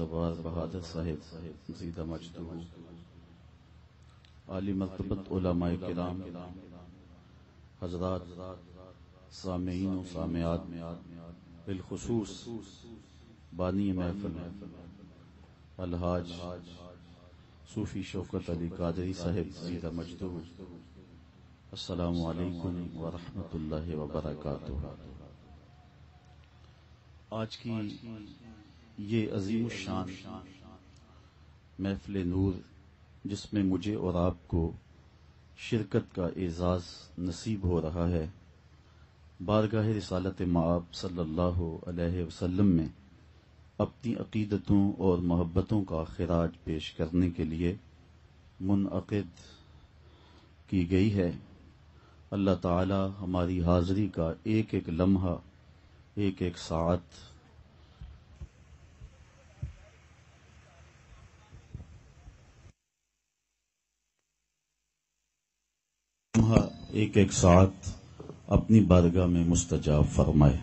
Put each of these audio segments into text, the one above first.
زوار بہادر صاحب زیدہ مجدہ عالی مرتبت علماء کرام، حضرات سامعین و سامعات، بالخصوص بانی محفل الحاج صوفی شوکت علی قادری صاحب زیدہ مجدہ، السلام علیکم ورحمۃ اللہ وبرکاتہ۔ آج کی یہ عظیم الشان محفل نور، جس میں مجھے اور آپ کو شرکت کا اعزاز نصیب ہو رہا ہے، بارگاہ رسالت مآب صلی اللہ علیہ وسلم میں اپنی عقیدتوں اور محبتوں کا خراج پیش کرنے کے لیے منعقد کی گئی ہے۔ اللہ تعالی ہماری حاضری کا ایک ایک لمحہ، ایک ایک ساعت اپنی بارگاہ میں مستجاب فرمائے۔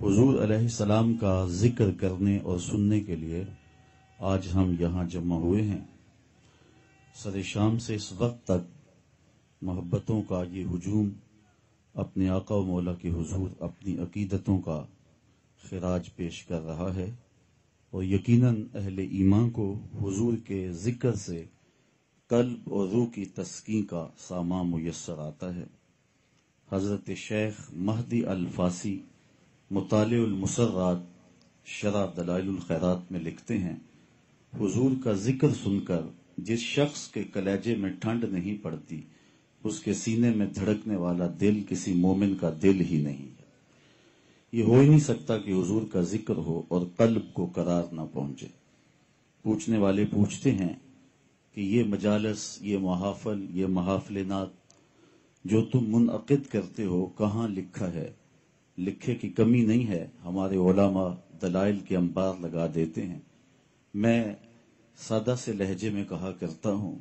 حضور علیہ السلام کا ذکر کرنے اور سننے کے لیے آج ہم یہاں جمع ہوئے ہیں۔ سر شام سے اس وقت تک محبتوں کا یہ ہجوم اپنے آقا و مولا کے حضور اپنی عقیدتوں کا خراج پیش کر رہا ہے، اور یقیناً اہل ایمان کو حضور کے ذکر سے قلب اور روح کی تسکین کا سامان میسر آتا ہے۔ حضرت شیخ مہدی الفاسی مطالع المسرات شرح دلائل الخیرات میں لکھتے ہیں، حضور کا ذکر سن کر جس شخص کے کلیجے میں ٹھنڈ نہیں پڑتی، اس کے سینے میں دھڑکنے والا دل کسی مومن کا دل ہی نہیں ہے۔ یہ ہو ہی نہیں سکتا کہ حضور کا ذکر ہو اور قلب کو قرار نہ پہنچے۔ پوچھنے والے پوچھتے ہیں کہ یہ مجالس، یہ محافل، یہ محافل نات جو تم منعقد کرتے ہو کہاں لکھا ہے؟ لکھے کی کمی نہیں ہے، ہمارے علماء دلائل کے انبار لگا دیتے ہیں۔ میں سادہ سے لہجے میں کہا کرتا ہوں،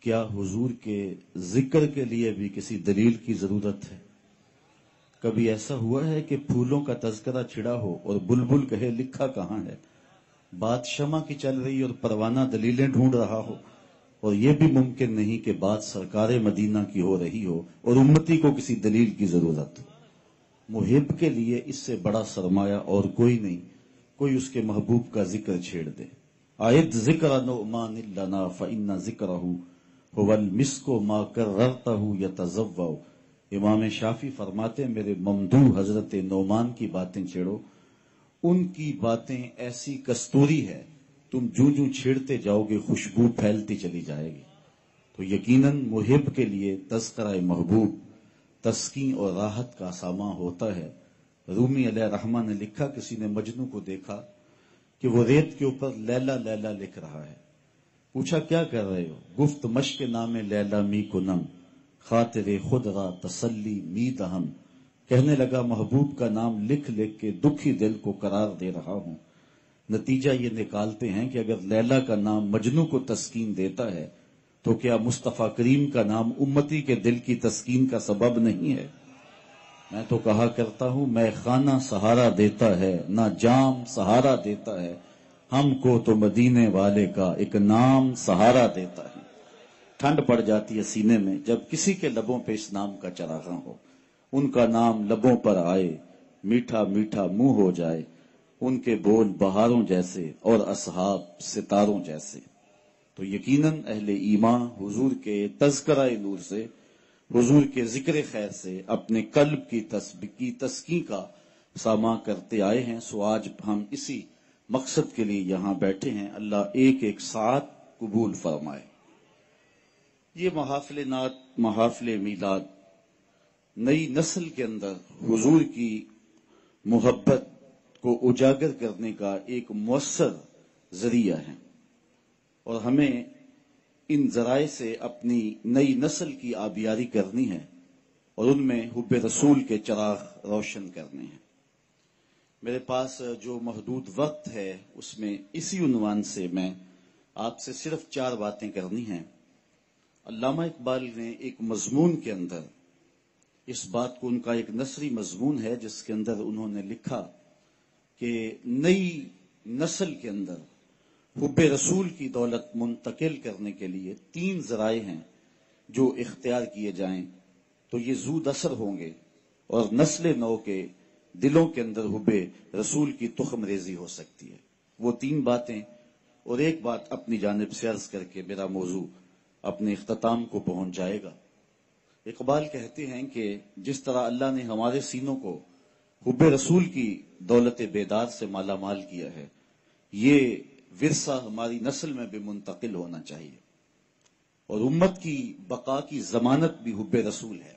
کیا حضور کے ذکر کے لیے بھی کسی دلیل کی ضرورت ہے؟ کبھی ایسا ہوا ہے کہ پھولوں کا تذکرہ چھڑا ہو اور بلبل کہے لکھا کہاں ہے؟ بات شمع کی چل رہی اور پروانہ دلیلیں ڈھونڈ رہا ہو، اور یہ بھی ممکن نہیں کہ بات سرکار مدینہ کی ہو رہی ہو اور امتی کو کسی دلیل کی ضرورت ہو۔ محب کے لیے اس سے بڑا سرمایہ اور کوئی نہیں، کوئی اس کے محبوب کا ذکر چھیڑ دے۔ آیت ذکر نعمان لنا فإن ذکرہ هو المسک ما کررتہ یتضوع۔ امام شافعی فرماتے میرے ممدوح حضرت نعمان کی باتیں چھیڑو، ان کی باتیں ایسی کستوری ہے، تم جوں چھیڑتے جاؤ گے خوشبو پھیلتی چلی جائے گی۔ تو یقیناً محب کے لیے تذکرہ محبوب تسکین اور راحت کا سامان ہوتا ہے۔ رومی علیہ رحمہ نے لکھا، کسی نے مجنوں کو دیکھا کہ وہ ریت کے اوپر لیلا لیلا لکھ رہا ہے۔ پوچھا کیا کر رہے ہو؟ گفت مشق نام لیلا می کنم، خاطر خود را تسلی می دہم۔ کہنے لگا محبوب کا نام لکھ لکھ کے دکھی دل کو قرار دے رہا ہوں۔ نتیجہ یہ نکالتے ہیں کہ اگر لیلا کا نام مجنوں کو تسکین دیتا ہے تو کیا مصطفیٰ کریم کا نام امتی کے دل کی تسکین کا سبب نہیں ہے؟ میں تو کہا کرتا ہوں، میں خانہ سہارا دیتا ہے نہ جام سہارا دیتا ہے، ہم کو تو مدینے والے کا ایک نام سہارا دیتا ہے۔ ٹھنڈ پڑ جاتی ہے سینے میں جب کسی کے لبوں پہ اس نام کا چراغاں ہو، ان کا نام لبوں پر آئے، میٹھا میٹھا منہ ہو جائے، ان کے بول بہاروں جیسے اور اصحاب ستاروں جیسے۔ تو یقیناً اہل ایمان حضور کے تذکرہ نور سے، حضور کے ذکر خیر سے اپنے قلب کی تسکین کا سامان کرتے آئے ہیں۔ سو آج ہم اسی مقصد کے لیے یہاں بیٹھے ہیں۔ اللہ ایک ایک ساتھ قبول فرمائے۔ یہ محافل نات، محافل میلاد نئی نسل کے اندر حضور کی محبت کو اجاگر کرنے کا ایک مؤثر ذریعہ ہے، اور ہمیں ان ذرائع سے اپنی نئی نسل کی آبیاری کرنی ہے اور ان میں حب رسول کے چراغ روشن کرنے ہیں۔ میرے پاس جو محدود وقت ہے اس میں اسی عنوان سے میں آپ سے صرف 4 باتیں کرنی ہیں۔ علامہ اقبال نے ایک مضمون کے اندر اس بات کو، ان کا ایک نثری مضمون ہے جس کے اندر انہوں نے لکھا کہ نئی نسل کے اندر حب رسول کی دولت منتقل کرنے کے لیے 3 ذرائع ہیں جو اختیار کیے جائیں تو یہ زود اثر ہوں گے اور نسل نو کے دلوں کے اندر حب رسول کی تخم ریزی ہو سکتی ہے۔ وہ 3 باتیں اور ایک بات اپنی جانب سے عرض کر کے میرا موضوع اپنے اختتام کو پہنچ جائے گا۔ اقبال کہتے ہیں کہ جس طرح اللہ نے ہمارے سینوں کو حب رسول کی دولت بیدار سے مالا مال کیا ہے، یہ ورثہ ہماری نسل میں بھی منتقل ہونا چاہیے، اور امت کی بقا کی ضمانت بھی حب رسول ہے۔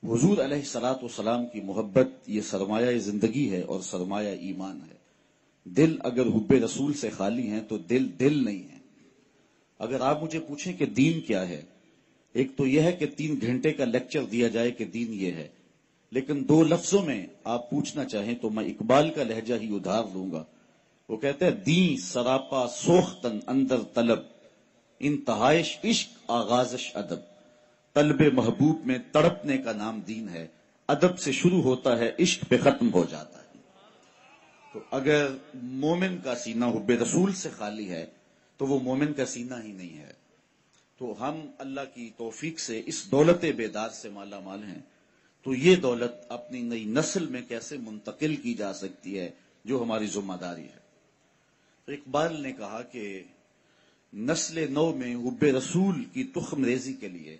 حضور علیہ الصلوۃ والسلام کی محبت یہ سرمایہ زندگی ہے اور سرمایہ ایمان ہے۔ دل اگر حب رسول سے خالی ہیں تو دل نہیں ہے۔ اگر آپ مجھے پوچھیں کہ دین کیا ہے، ایک تو یہ ہے کہ 3 گھنٹے کا لیکچر دیا جائے کہ دین یہ ہے، لیکن 2 لفظوں میں آپ پوچھنا چاہیں تو میں اقبال کا لہجہ ہی ادھار لوں گا۔ وہ کہتے ہیں دین سراپا سوختن اندر طلب، انتہائش عشق آغازش ادب۔ طلب محبوب میں تڑپنے کا نام دین ہے، ادب سے شروع ہوتا ہے عشق پہ ختم ہو جاتا ہے۔ تو اگر مومن کا سینہ حب رسول سے خالی ہے تو وہ مومن کا سینہ ہی نہیں ہے۔ تو ہم اللہ کی توفیق سے اس دولت بیدار سے مالا مال ہیں، تو یہ دولت اپنی نئی نسل میں کیسے منتقل کی جا سکتی ہے جو ہماری ذمہ داری ہے۔ تو اقبال نے کہا کہ نسل نو میں حب رسول کی تخم ریزی کے لیے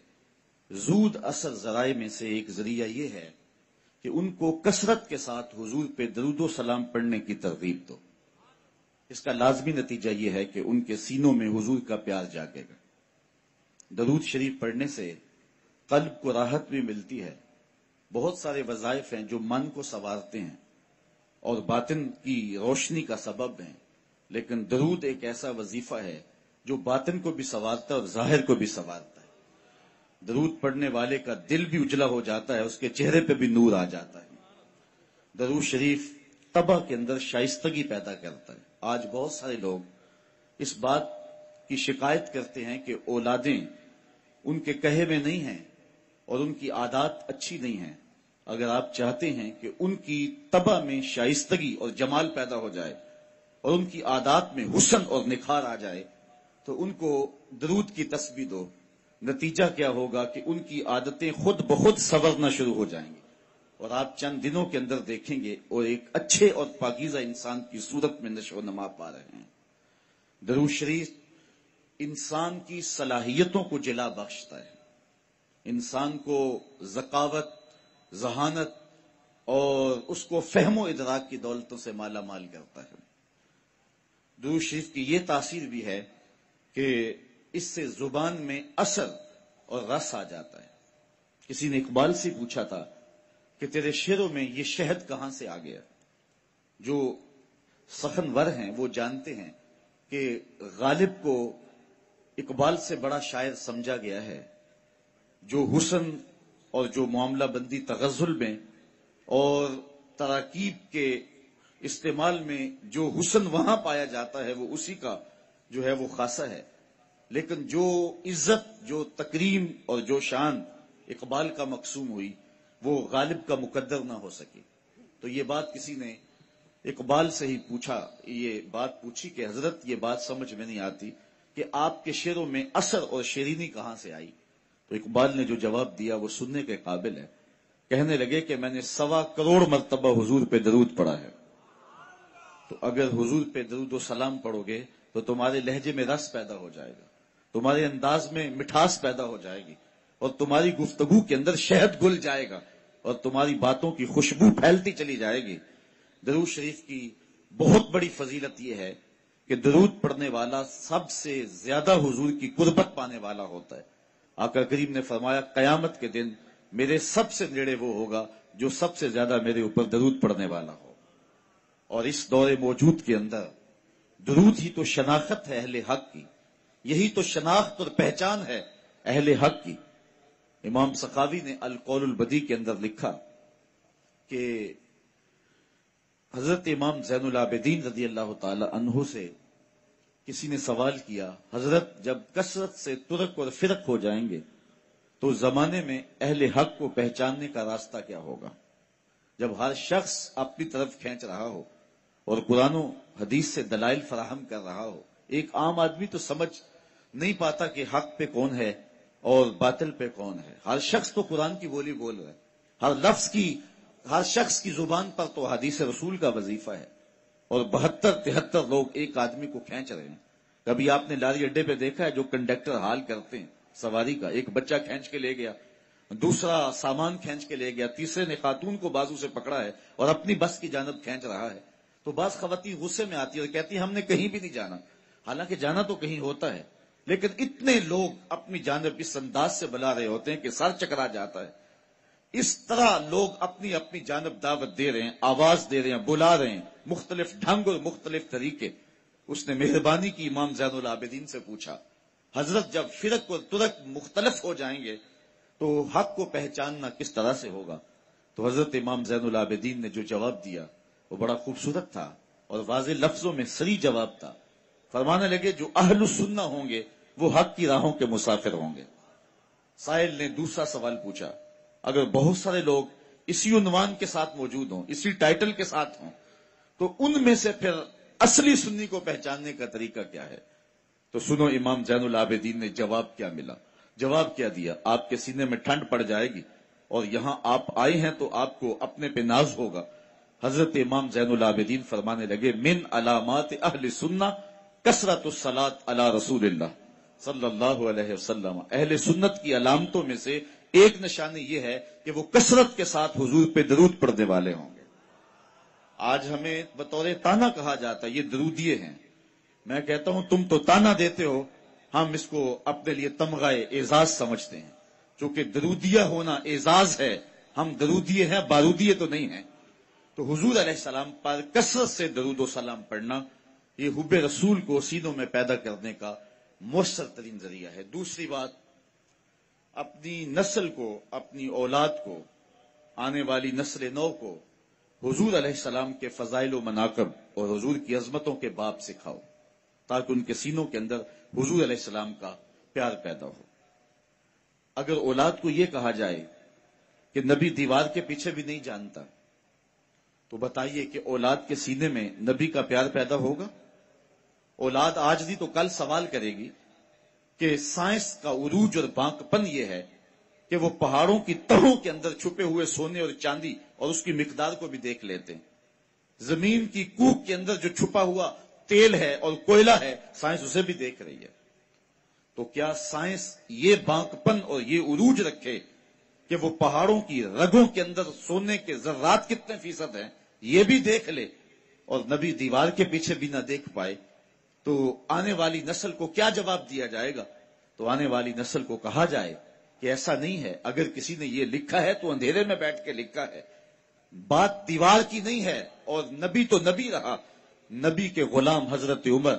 زود اثر ذرائع میں سے ایک ذریعہ یہ ہے کہ ان کو کثرت کے ساتھ حضور پہ درود و سلام پڑھنے کی ترغیب دو۔ اس کا لازمی نتیجہ یہ ہے کہ ان کے سینوں میں حضور کا پیار جاگے گا۔ درود شریف پڑھنے سے قلب کو راحت بھی ملتی ہے۔ بہت سارے وظائف ہیں جو من کو سنوارتے ہیں اور باطن کی روشنی کا سبب ہیں، لیکن درود ایک ایسا وظیفہ ہے جو باطن کو بھی سنوارتا ہے اور ظاہر کو بھی سنوارتا ہے۔ درود پڑھنے والے کا دل بھی اجلا ہو جاتا ہے، اس کے چہرے پہ بھی نور آ جاتا ہے۔ درود شریف طبع کے اندر شائستگی پیدا کرتا ہے۔ آج بہت سارے لوگ اس بات کی شکایت کرتے ہیں کہ اولادیں ان کے کہے میں نہیں ہیں اور ان کی عادات اچھی نہیں ہیں۔ اگر آپ چاہتے ہیں کہ ان کی طبع میں شائستگی اور جمال پیدا ہو جائے اور ان کی عادات میں حسن اور نکھار آ جائے تو ان کو درود کی تسبیح دو۔ نتیجہ کیا ہوگا کہ ان کی عادتیں خود بخود سنورنا شروع ہو جائیں گی اور آپ چند دنوں کے اندر دیکھیں گے اور ایک اچھے اور پاکیزہ انسان کی صورت میں نشو و نما پا رہے ہیں۔ درود شریف انسان کی صلاحیتوں کو جلا بخشتا ہے، انسان کو ذکاوت، ذہانت اور اس کو فہم و ادراک کی دولتوں سے مالا مال کرتا ہے۔ درود شریف کی یہ تاثیر بھی ہے کہ اس سے زبان میں اثر اور رس آ جاتا ہے۔ کسی نے اقبال سے پوچھا تھا کہ تیرے شعروں میں یہ شہد کہاں سے آ گیا؟ جو سخنور ہیں وہ جانتے ہیں کہ غالب کو اقبال سے بڑا شاعر سمجھا گیا ہے، جو حسن اور جو معاملہ بندی تغزل میں اور تراکیب کے استعمال میں جو حسن وہاں پایا جاتا ہے وہ اسی کا جو ہے وہ خاصہ ہے، لیکن جو عزت، جو تکریم اور جو شان اقبال کا مقسوم ہوئی وہ غالب کا مقدر نہ ہو سکی۔ تو یہ بات کسی نے اقبال سے ہی پوچھا، یہ بات پوچھی کہ حضرت یہ بات سمجھ میں نہیں آتی کہ آپ کے شعروں میں اثر اور شیرینی کہاں سے آئی؟ تو اقبال نے جو جواب دیا وہ سننے کے قابل ہے۔ کہنے لگے کہ میں نے 1.25 کروڑ مرتبہ حضور پہ درود پڑھا ہے۔ تو اگر حضور پہ درود و سلام پڑھو گے تو تمہارے لہجے میں رس پیدا ہو جائے گا، تمہارے انداز میں مٹھاس پیدا ہو جائے گی اور تمہاری گفتگو کے اندر شہد گل جائے گا اور تمہاری باتوں کی خوشبو پھیلتی چلی جائے گی۔ درود شریف کی بہت بڑی فضیلت یہ ہے کہ درود پڑھنے والا سب سے زیادہ حضور کی قربت پانے والا ہوتا ہے۔ آقا کریم نے فرمایا قیامت کے دن میرے سب سے نیڑے وہ ہوگا جو سب سے زیادہ میرے اوپر درود پڑھنے والا ہو۔ اور اس دور موجود کے اندر درود ہی تو شناخت ہے اہل حق کی، یہی تو شناخت اور پہچان ہے اہل حق کی۔ امام سخاوی نے القول البدی کے اندر لکھا کہ حضرت امام زین العابدین رضی اللہ تعالی عنہ سے کسی نے سوال کیا، حضرت جب کثرت سے ترک اور فرق ہو جائیں گے تو زمانے میں اہل حق کو پہچاننے کا راستہ کیا ہوگا؟ جب ہر شخص اپنی طرف کھینچ رہا ہو اور قرآن و حدیث سے دلائل فراہم کر رہا ہو، ایک عام آدمی تو سمجھ نہیں پاتا کہ حق پہ کون ہے اور باطل پہ کون ہے۔ ہر شخص تو قرآن کی بولی بول رہا ہے، ہر لفظ کی، ہر شخص کی زبان پر تو حدیث رسول کا وظیفہ ہے، اور 72-73 لوگ ایک آدمی کو کھینچ رہے ہیں۔ کبھی آپ نے لاری اڈے پہ دیکھا ہے جو کنڈکٹر حال کرتے ہیں سواری کا، ایک بچہ کھینچ کے لے گیا، دوسرا سامان کھینچ کے لے گیا، تیسرے نے خاتون کو بازو سے پکڑا ہے اور اپنی بس کی جانب کھینچ رہا ہے، تو بعض خواتین غصے میں آتی ہے اور کہتی ہیں ہم نے کہیں بھی نہیں جانا، حالانکہ جانا تو کہیں ہوتا ہے، لیکن اتنے لوگ اپنی جانب اس انداز سے بلا رہے ہوتے ہیں کہ سر چکرا جاتا ہے۔ اس طرح لوگ اپنی اپنی جانب دعوت دے رہے ہیں، آواز دے رہے ہیں، بلا رہے ہیں، مختلف ڈھنگ اور مختلف طریقے۔ اس نے مہربانی کی امام زین العابدین سے پوچھا، حضرت جب فرق اور ترک مختلف ہو جائیں گے تو حق کو پہچاننا کس طرح سے ہوگا؟ تو حضرت امام زین العابدین نے جو جواب دیا وہ بڑا خوبصورت تھا اور واضح لفظوں میں صریح جواب تھا۔ فرمانے لگے جو اہل السنہ ہوں گے وہ حق کی راہوں کے مسافر ہوں گے۔ سائل نے دوسرا سوال پوچھا، اگر بہت سارے لوگ اسی عنوان کے ساتھ موجود ہوں، اسی ٹائٹل کے ساتھ ہوں، تو ان میں سے پھر اصلی سنی کو پہچاننے کا طریقہ کیا ہے؟ تو سنو امام زین العابدین نے جواب کیا ملا، جواب کیا دیا، آپ کے سینے میں ٹھنڈ پڑ جائے گی، اور یہاں آپ آئے ہیں تو آپ کو اپنے پہ ناز ہوگا۔ حضرت امام زین العابدین فرمانے لگے، من علامات اہل سنہ کثرت الصلاۃ علی رسول اللہ صلی اللہ علیہ وسلم، اہل سنت کی علامتوں میں سے ایک نشانی یہ ہے کہ وہ کثرت کے ساتھ حضور پہ درود پڑھنے والے ہوں گے۔ آج ہمیں بطور تانا کہا جاتا ہے یہ درودیے ہیں، میں کہتا ہوں تم تو تانا دیتے ہو، ہم اس کو اپنے لیے تمغہ اعزاز سمجھتے ہیں، چونکہ درودیہ ہونا اعزاز ہے، ہم درودیے ہیں، بارودیے تو نہیں ہیں۔ تو حضور علیہ السلام پر کثرت سے درود و سلام پڑھنا یہ حب رسول کو سینوں میں پیدا کرنے کا مؤثر ترین ذریعہ ہے۔ دوسری بات، اپنی نسل کو، اپنی اولاد کو، آنے والی نسل نو کو حضور علیہ السلام کے فضائل و مناقب اور حضور کی عظمتوں کے باب سکھاؤ، تاکہ ان کے سینوں کے اندر حضور علیہ السلام کا پیار پیدا ہو۔ اگر اولاد کو یہ کہا جائے کہ نبی دیوار کے پیچھے بھی نہیں جانتا، تو بتائیے کہ اولاد کے سینے میں نبی کا پیار پیدا ہوگا؟ اولاد آج نہیں تو کل سوال کرے گی کہ سائنس کا عروج اور بانک پن یہ ہے کہ وہ پہاڑوں کی تہوں کے اندر چھپے ہوئے سونے اور چاندی اور اس کی مقدار کو بھی دیکھ لیتے ہیں، زمین کی کوک کے اندر جو چھپا ہوا تیل ہے اور کوئلہ ہے سائنس اسے بھی دیکھ رہی ہے۔ تو کیا سائنس یہ بانک پن اور یہ عروج رکھے کہ وہ پہاڑوں کی رگوں کے اندر سونے کے ذرات کتنے فیصد ہیں یہ بھی دیکھ لے، اور نبی دیوار کے پیچھے بھی نہ دیکھ پائے؟ تو آنے والی نسل کو کیا جواب دیا جائے گا؟ تو آنے والی نسل کو کہا جائے کہ ایسا نہیں ہے، اگر کسی نے یہ لکھا ہے تو اندھیرے میں بیٹھ کے لکھا ہے، بات دیوار کی نہیں ہے، اور نبی تو نبی رہا۔ نبی کے غلام حضرت عمر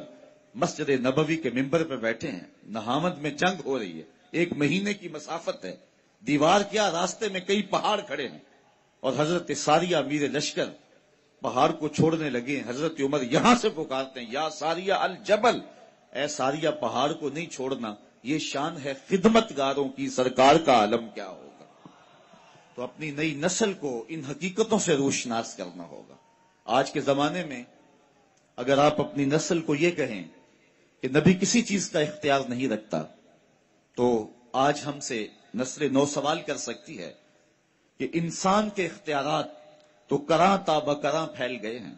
مسجد نبوی کے ممبر پہ بیٹھے ہیں، نہامد میں جنگ ہو رہی ہے، 1 مہینے کی مسافت ہے، دیوار کیا راستے میں کئی پہاڑ کھڑے ہیں، اور حضرت ساریہ امیر لشکر پہاڑ کو چھوڑنے لگے ہیں۔ حضرت عمر یہاں سے پکارتے ہیں، یا ساریہ الجبل، اے ساریہ پہاڑ کو نہیں چھوڑنا، یہ شان ہے خدمت گاروں کی، سرکار کا عالم کیا ہوگا۔ تو اپنی نئی نسل کو ان حقیقتوں سے روشناس کرنا ہوگا۔ آج کے زمانے میں اگر آپ اپنی نسل کو یہ کہیں کہ نبی کسی چیز کا اختیار نہیں رکھتا، تو آج ہم سے نسل نو سوال کر سکتی ہے کہ انسان کے اختیارات تو کراں تا بکراں پھیل گئے ہیں۔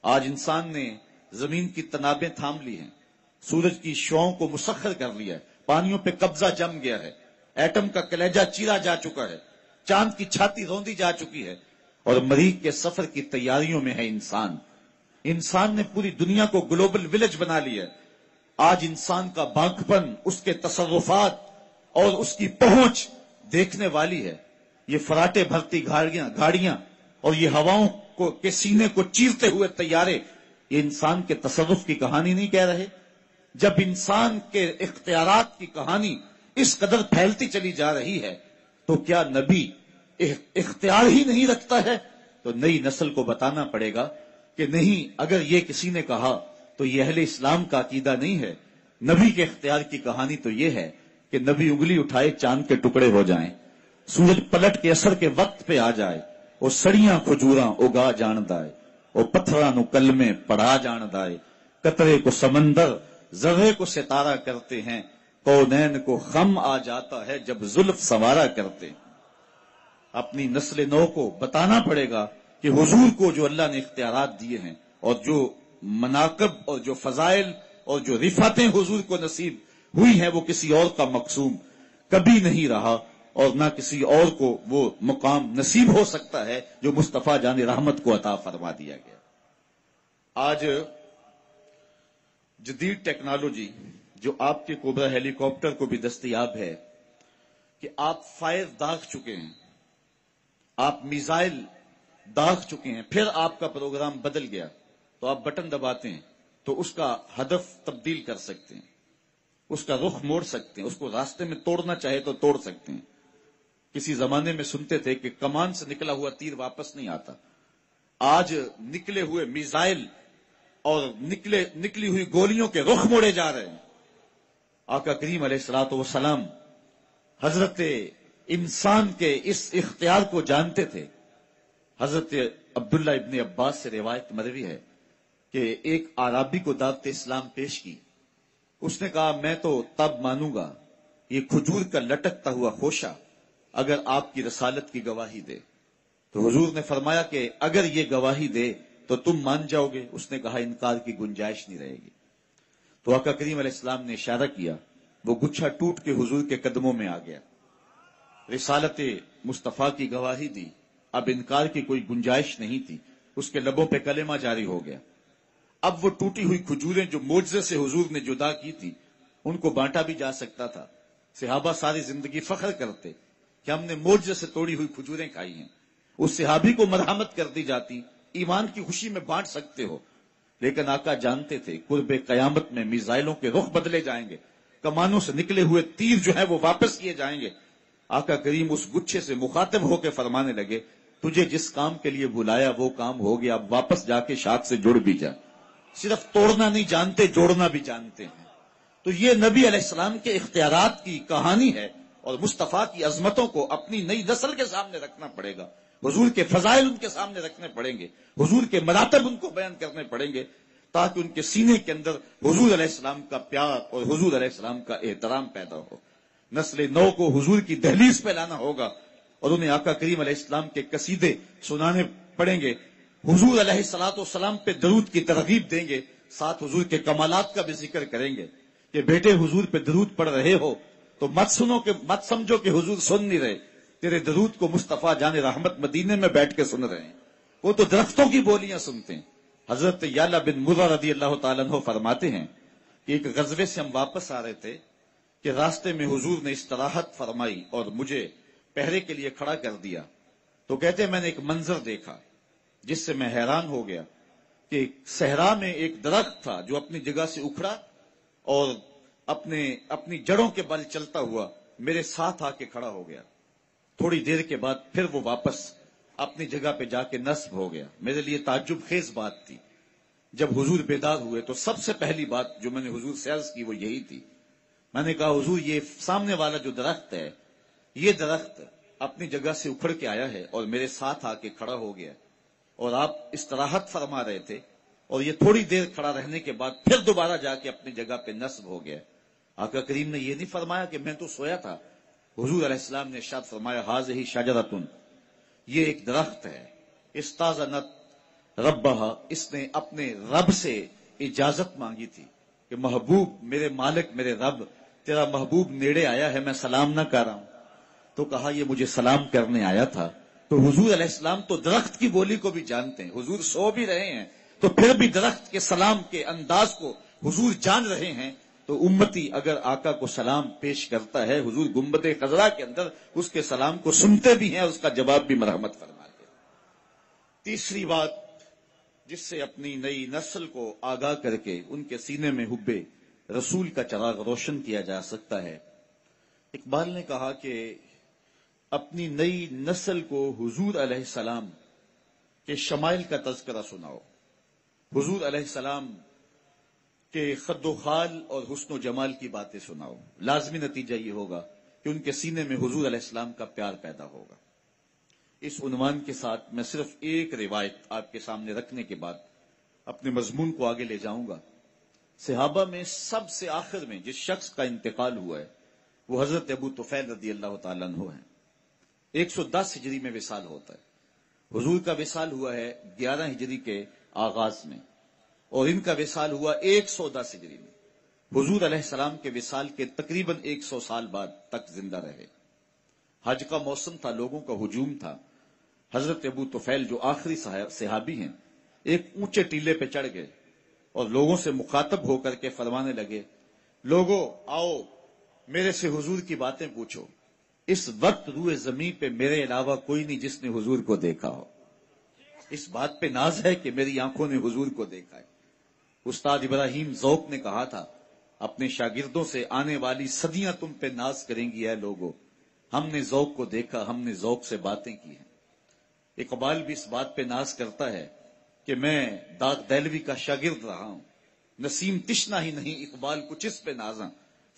آج انسان نے زمین کی تنابیں تھام لی ہیں، سورج کی شعاؤں کو مسخر کر لیا ہے، پانیوں پہ قبضہ جم گیا ہے، ایٹم کا کلیجہ چیرا جا چکا ہے، چاند کی چھاتی روندی جا چکی ہے، اور مریخ کے سفر کی تیاریوں میں ہے انسان۔ انسان نے پوری دنیا کو گلوبل ولیج بنا لیا ہے۔ آج انسان کا بانکپن، اس کے تصرفات اور اس کی پہنچ دیکھنے والی ہے۔ یہ فراٹے بھرتی گاڑیاں اور یہ ہواؤں کے سینے کو چیرتے ہوئے طیارے، یہ انسان کے تصرف کی کہانی نہیں کہہ رہے؟ جب انسان کے اختیارات کی کہانی اس قدر پھیلتی چلی جا رہی ہے تو کیا نبی اختیار ہی نہیں رکھتا ہے؟ تو نئی نسل کو بتانا پڑے گا کہ نہیں، اگر یہ کسی نے کہا تو یہ اہل اسلام کا عقیدہ نہیں ہے۔ نبی کے اختیار کی کہانی تو یہ ہے کہ نبی انگلی اٹھائے چاند کے ٹکڑے ہو جائیں، سورج پلٹ کے اثر کے وقت پہ آ جائے، اور سڑیاں کھجوراں اگا جان دائے، او پتھراں نو کلمے پڑھا جان دائے، قطرے کو سمندر ذرے کو ستارہ کرتے ہیں، کونین کو خم آ جاتا ہے جب زلف سنوارا کرتے ہیں۔ اپنی نسل نو کو بتانا پڑے گا کہ حضور کو جو اللہ نے اختیارات دیے ہیں اور جو مناقب اور جو فضائل اور جو رفعتیں حضور کو نصیب ہوئی ہیں وہ کسی اور کا مقسوم کبھی نہیں رہا، اور نہ کسی اور کو وہ مقام نصیب ہو سکتا ہے جو مصطفیٰ جان رحمت کو عطا فرما دیا گیا۔ آج جدید ٹیکنالوجی جو آپ کے کوبرا ہیلی کاپٹر کو بھی دستیاب ہے کہ آپ فائر داغ چکے ہیں، آپ میزائل داغ چکے ہیں، پھر آپ کا پروگرام بدل گیا تو آپ بٹن دباتے ہیں تو اس کا ہدف تبدیل کر سکتے ہیں، اس کا رخ موڑ سکتے ہیں، اس کو راستے میں توڑنا چاہے تو توڑ سکتے ہیں۔ کسی زمانے میں سنتے تھے کہ کمان سے نکلا ہوا تیر واپس نہیں آتا، آج نکلے ہوئے میزائل اور نکلی ہوئی گولیوں کے رخ موڑے جا رہے ہیں۔ آقا کریم علیہ الصلوۃ والسلام حضرت انسان کے اس اختیار کو جانتے تھے۔ حضرت عبداللہ ابن عباس سے روایت مروی ہے کہ ایک اعرابی کو دعوت اسلام پیش کی، اس نے کہا میں تو تب مانوں گا یہ کھجور کا لٹکتا ہوا خوشہ اگر آپ کی رسالت کی گواہی دے۔ تو حضور نے فرمایا کہ اگر یہ گواہی دے تو تم مان جاؤ گے؟ اس نے کہا انکار کی گنجائش نہیں رہے گی۔ تو آقا کریم علیہ السلام نے اشارہ کیا، وہ گچھا ٹوٹ کے حضور کے قدموں میں آ گیا، رسالت مصطفیٰ کی گواہی دی، اب انکار کی کوئی گنجائش نہیں تھی، اس کے لبوں پہ کلمہ جاری ہو گیا۔ اب وہ ٹوٹی ہوئی کھجوریں جو معجزے سے حضور نے جدا کی تھی ان کو بانٹا بھی جا سکتا تھا، صحابہ ساری زندگی فخر کرتے کہ ہم نے معجزے سے توڑی ہوئی کھجوریں کھائی ہیں، اس صحابی کو مرحمت کر دی جاتی، ایمان کی خوشی میں بانٹ سکتے ہو۔ لیکن آقا جانتے تھے قرب قیامت میں میزائلوں کے رخ بدلے جائیں گے، کمانوں سے نکلے ہوئے تیر جو ہے وہ واپس کیے جائیں گے۔ آقا کریم اس گچھے سے مخاطب ہو کے فرمانے لگے تجھے جس کام کے لیے بلایا وہ کام ہو گیا، اب واپس جا کے شاخ سے جڑ بھی جا۔ صرف توڑنا نہیں جانتے، جوڑنا بھی جانتے ہیں۔ تو یہ نبی علیہ السلام کے اختیارات کی کہانی ہے، اور مصطفیٰ کی عظمتوں کو اپنی نئی نسل کے سامنے رکھنا پڑے گا، حضور کے فضائل ان کے سامنے رکھنے پڑیں گے، حضور کے مراتب ان کو بیان کرنے پڑیں گے، تاکہ ان کے سینے کے اندر حضور علیہ السلام کا پیار اور حضور علیہ السلام کا احترام پیدا ہو۔ نسل نو کو حضور کی دہلیز پہ لانا ہوگا اور انہیں آقا کریم علیہ السلام کے قصیدے سنانے پڑیں گے، حضور علیہ الصلوۃ والسلام پہ درود کی ترغیب دیں گے، ساتھ حضور کے کمالات کا بھی ذکر کریں گے کہ بیٹے حضور پہ درود پڑھ رہے ہو تو مت سمجھو کہ حضور سن نہیں رہے، تیرے درود کو مصطفیٰ جان رحمت مدینے میں بیٹھ کے سن رہے ہیں، وہ تو درختوں کی بولیاں سنتے ہیں۔ حضرت یعلا بن مرہ رضی اللہ تعالیٰ عنہ فرماتے ہیں کہ ایک غزوے سے ہم واپس آ رہے تھے کہ راستے میں حضور نے استراحت فرمائی اور مجھے پہرے کے لیے کھڑا کر دیا، تو کہتے ہیں میں نے ایک منظر دیکھا جس سے میں حیران ہو گیا کہ صحرا میں ایک درخت تھا جو اپنی جگہ سے اکھڑا اور اپنی جڑوں کے بل چلتا ہوا میرے ساتھ آ کے کھڑا ہو گیا، تھوڑی دیر کے بعد پھر وہ واپس اپنی جگہ پہ جا کے نصب ہو گیا۔ میرے لیے تعجب خیز بات تھی، جب حضور بیدار ہوئے تو سب سے پہلی بات جو میں نے حضور سے عرض کی وہ یہی تھی، میں نے کہا حضور یہ سامنے والا جو درخت ہے یہ درخت اپنی جگہ سے اکھڑ کے آیا ہے اور میرے ساتھ آ کے کھڑا ہو گیا، اور آپ استراحت فرما رہے تھے اور یہ تھوڑی دیر کھڑا رہنے کے بعد پھر دوبارہ جا کے اپنی جگہ پہ نصب ہو گیا۔ آقا کریم نے یہ نہیں فرمایا کہ میں تو سویا تھا، حضور علیہ السلام نے ارشاد فرمایا ہاذہ شجرۃ، یہ ایک درخت ہے، استاذنت ربہا، اس نے اپنے رب سے اجازت مانگی تھی کہ محبوب میرے مالک میرے رب تیرا محبوب نیڑے آیا ہے، میں سلام نہ کر رہا ہوں، تو کہا یہ مجھے سلام کرنے آیا تھا۔ تو حضور علیہ السلام تو درخت کی بولی کو بھی جانتے ہیں، حضور سو بھی رہے ہیں تو پھر بھی درخت کے سلام کے انداز کو حضور جان رہے ہیں، تو امتی اگر آقا کو سلام پیش کرتا ہے حضور گنبد خضرا کے اندر اس کے سلام کو سنتے بھی ہیں، اس کا جواب بھی مرحمت فرماتے ہیں۔ تیسری بات جس سے اپنی نئی نسل کو آگاہ کر کے ان کے سینے میں حب رسول کا چراغ روشن کیا جا سکتا ہے، اقبال نے کہا کہ اپنی نئی نسل کو حضور علیہ السلام کے شمائل کا تذکرہ سناؤ، حضور علیہ السلام کے خد و خال اور حسن و جمال کی باتیں سناؤ، لازمی نتیجہ یہ ہوگا کہ ان کے سینے میں حضور علیہ السلام کا پیار پیدا ہوگا۔ اس عنوان کے ساتھ میں صرف ایک روایت آپ کے سامنے رکھنے کے بعد اپنے مضمون کو آگے لے جاؤں گا۔ صحابہ میں سب سے آخر میں جس شخص کا انتقال ہوا ہے وہ حضرت ابو طفیل رضی اللہ تعالیٰ عنہ ہیں۔ 110 ہجری میں وصال ہوتا ہے۔ حضور کا وصال ہوا ہے 11 ہجری کے آغاز میں، اور ان کا وصال ہوا 110 ہجری میں۔ حضور علیہ السلام کے وصال کے تقریباً 100 سال بعد تک زندہ رہے۔ حج کا موسم تھا، لوگوں کا ہجوم تھا۔ حضرت ابو طفیل جو آخری صحابی ہیں، ایک اونچے ٹیلے پہ چڑھ گئے اور لوگوں سے مخاطب ہو کر کے فرمانے لگے، لوگو آؤ میرے سے حضور کی باتیں پوچھو۔ اس وقت روئے زمین پہ میرے علاوہ کوئی نہیں جس نے حضور کو دیکھا ہو۔ اس بات پہ ناز ہے کہ میری آنکھوں نے حضور کو دیکھا ہے۔ استاد ابراہیم ذوق نے کہا تھا اپنے شاگردوں سے، آنے والی صدیاں تم پہ ناز کریں گی اے لوگو، ہم نے ذوق کو دیکھا، ہم نے ذوق سے باتیں کی ہیں۔ اقبال بھی اس بات پہ ناز کرتا ہے کہ میں داغ دہلوی کا شاگرد رہا ہوں، نسیم تشنا ہی نہیں اقبال کچھ اس پہ نازاں،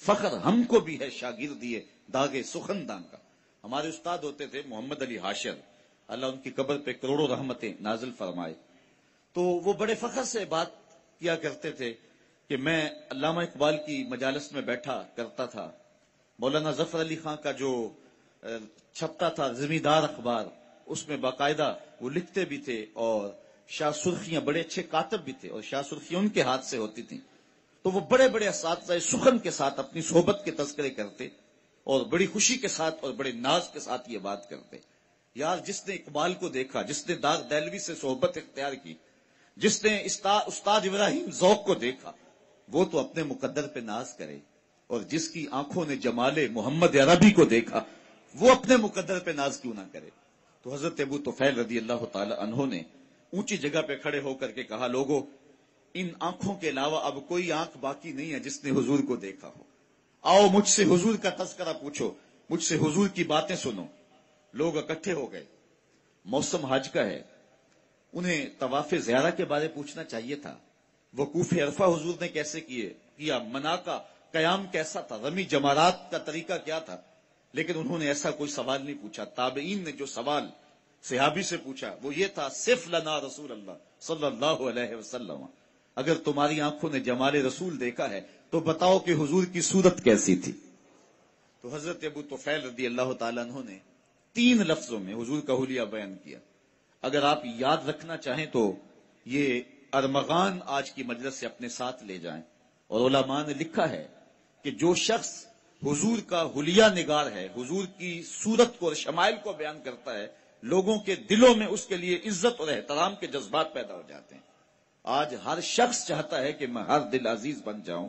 فخر ہم کو بھی ہے شاگردی داغ سخنداں کا۔ ہمارے استاد ہوتے تھے محمد علی حاشر، اللہ ان کی قبر پہ کروڑوں رحمتیں نازل فرمائے، تو وہ بڑے فخر سے بات کیا کرتے تھے کہ میں علامہ اقبال کی مجالس میں بیٹھا کرتا تھا، مولانا ظفر علی خان کا جو چھپتا تھا زمیندار اخبار، اس میں باقاعدہ وہ لکھتے بھی تھے، اور شاہ سرخیاں بڑے اچھے کاتب بھی تھے، اور شاہ سرخیاں ان کے ہاتھ سے ہوتی تھیں، تو وہ بڑے بڑے اساتذہ سخن کے ساتھ اپنی صحبت کے تذکرے کرتے اور بڑی خوشی کے ساتھ اور بڑے ناز کے ساتھ یہ بات کرتے، یار جس نے اقبال کو دیکھا، جس نے داغ دہلوی سے صحبت اختیار کی، جس نے استاد ابراہیم ذوق کو دیکھا، وہ تو اپنے مقدر پہ ناز کرے، اور جس کی آنکھوں نے جمال محمد عربی کو دیکھا وہ اپنے مقدر پہ ناز کیوں نہ کرے۔ تو حضرت ابو طفیل رضی اللہ تعالی عنہ نے اونچی جگہ پہ کھڑے ہو کر کے کہا، لوگو ان آنکھوں کے علاوہ اب کوئی آنکھ باقی نہیں ہے جس نے حضور کو دیکھا ہو، آؤ مجھ سے حضور کا تذکرہ پوچھو، مجھ سے حضور کی باتیں سنو۔ لوگ اکٹھے ہو گئے، موسم حج کا ہے، انہیں طواف زیارہ کے بارے پوچھنا چاہیے تھا، وقوف عرفہ حضور نے کیسے کیا، منا کا قیام کیسا تھا، رمی جمارات کا طریقہ کیا تھا، لیکن انہوں نے ایسا کوئی سوال نہیں پوچھا۔ تابعین نے جو سوال صحابی سے پوچھا وہ یہ تھا، صف لنا رسول اللہ صلی اللہ علیہ وسلم، اگر تمہاری آنکھوں نے جمال رسول دیکھا ہے تو بتاؤ کہ حضور کی صورت کیسی تھی۔ تو حضرت ابو طفیل رضی اللہ تعالیٰ عنہ نے 3 لفظوں میں حضور کا حلیہ بیان کیا۔ اگر آپ یاد رکھنا چاہیں تو یہ ارمغان آج کی مجلس سے اپنے ساتھ لے جائیں، اور علماء نے لکھا ہے کہ جو شخص حضور کا حلیہ نگار ہے، حضور کی صورت کو اور شمائل کو بیان کرتا ہے، لوگوں کے دلوں میں اس کے لیے عزت اور احترام کے جذبات پیدا ہو جاتے ہیں۔ آج ہر شخص چاہتا ہے کہ میں ہر دل عزیز بن جاؤں،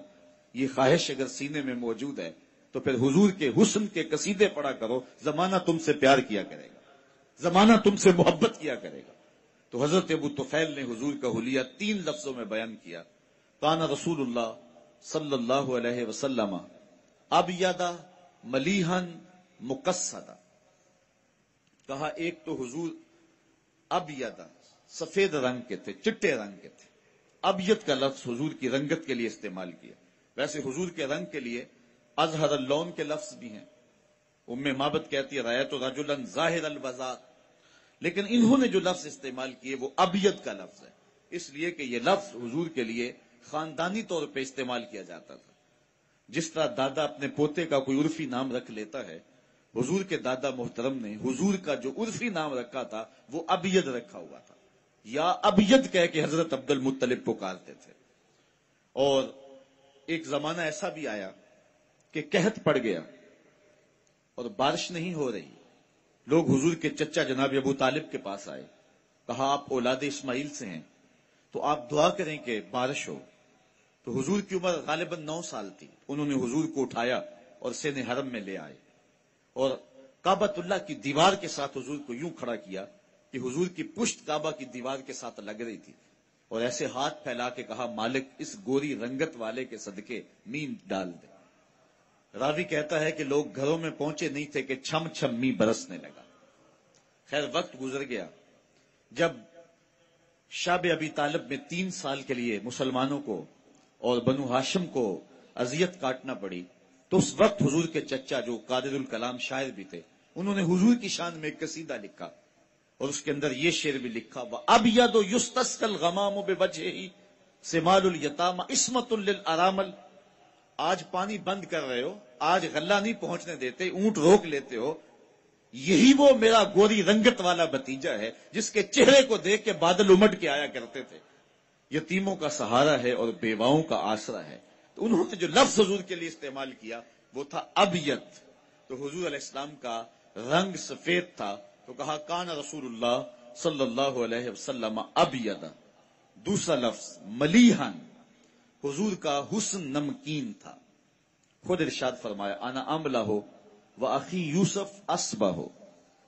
یہ خواہش اگر سینے میں موجود ہے تو پھر حضور کے حسن کے قصیدے پڑھا کرو، زمانہ تم سے پیار کیا کرے گا، زمانہ تم سے محبت کیا کرے گا۔ تو حضرت ابو طفیل نے حضور کا حلیہ 3 لفظوں میں بیان کیا، کان رسول اللہ صلی اللہ علیہ وسلم ابیض ملیحن مقصدا، کہا ایک تو حضور ابیض سفید رنگ کے تھے، چٹے رنگ کے تھے، ابیض کا لفظ حضور کی رنگت کے لیے استعمال کیا۔ ویسے حضور کے رنگ کے لیے ازہر اللون کے لفظ بھی ہیں، ام معبد کہتی ہے رایت رجلا ظاہر البذاء، لیکن انہوں نے جو لفظ استعمال کیے وہ ابیض کا لفظ ہے، اس لیے کہ یہ لفظ حضور کے لیے خاندانی طور پہ استعمال کیا جاتا تھا۔ جس طرح دادا اپنے پوتے کا کوئی عرفی نام رکھ لیتا ہے، حضور کے دادا محترم نے حضور کا جو عرفی نام رکھا تھا وہ ابیض رکھا ہوا تھا، یا ابیض کہہ کے حضرت عبد المطلب پکارتے تھے۔ اور ایک زمانہ ایسا بھی آیا کہ قحط پڑ گیا اور بارش نہیں ہو رہی، لوگ حضور کے چچا جناب ابو طالب کے پاس آئے، کہا آپ اولاد اسماعیل سے ہیں تو آپ دعا کریں کہ بارش ہو۔ تو حضور کی عمر غالباً 9 سال تھی، انہوں نے حضور کو اٹھایا اور سین حرم میں لے آئے، اور کعبۃ اللہ کی دیوار کے ساتھ حضور کو یوں کھڑا کیا کہ حضور کی پشت کعبہ کی دیوار کے ساتھ لگ رہی تھی، اور ایسے ہاتھ پھیلا کے کہا مالک اس گوری رنگت والے کے صدقے نیند ڈال دے۔ راوی کہتا ہے کہ لوگ گھروں میں پہنچے نہیں تھے کہ چھم چھم می برسنے لگا۔ خیر وقت گزر گیا، جب شاب ابی طالب میں 3 سال کے لیے مسلمانوں کو اور بنو ہاشم کو اذیت کاٹنا پڑی، تو اس وقت حضور کے چچا جو قادر الکلام شاعر بھی تھے، انہوں نے حضور کی شان میں ایک قصیدہ لکھا، اور اس کے اندر یہ شعر بھی لکھا ہوا، ابید یستسقى الغمام بوجهه سمال الیتامى عصمۃ للارامل. آج پانی بند کر رہے ہو، آج غلہ نہیں پہنچنے دیتے، اونٹ روک لیتے ہو، یہی وہ میرا گوری رنگت والا بھتیجا ہے جس کے چہرے کو دیکھ کے بادل امٹ کے آیا کرتے تھے. یتیموں کا سہارا ہے اور بیواؤں کا آسرا ہے. تو انہوں نے جو لفظ حضور کے لیے استعمال کیا وہ تھا ابیت. تو حضور علیہ السلام کا رنگ سفید تھا، تو کہا کان رسول اللہ صلی اللہ علیہ وسلم ابید. دوسرا لفظ ملیحن، حضور کا حسن نمکین تھا. خود ارشاد فرمایا انا املہ ہو و اخی یوسف اسبہ ہو،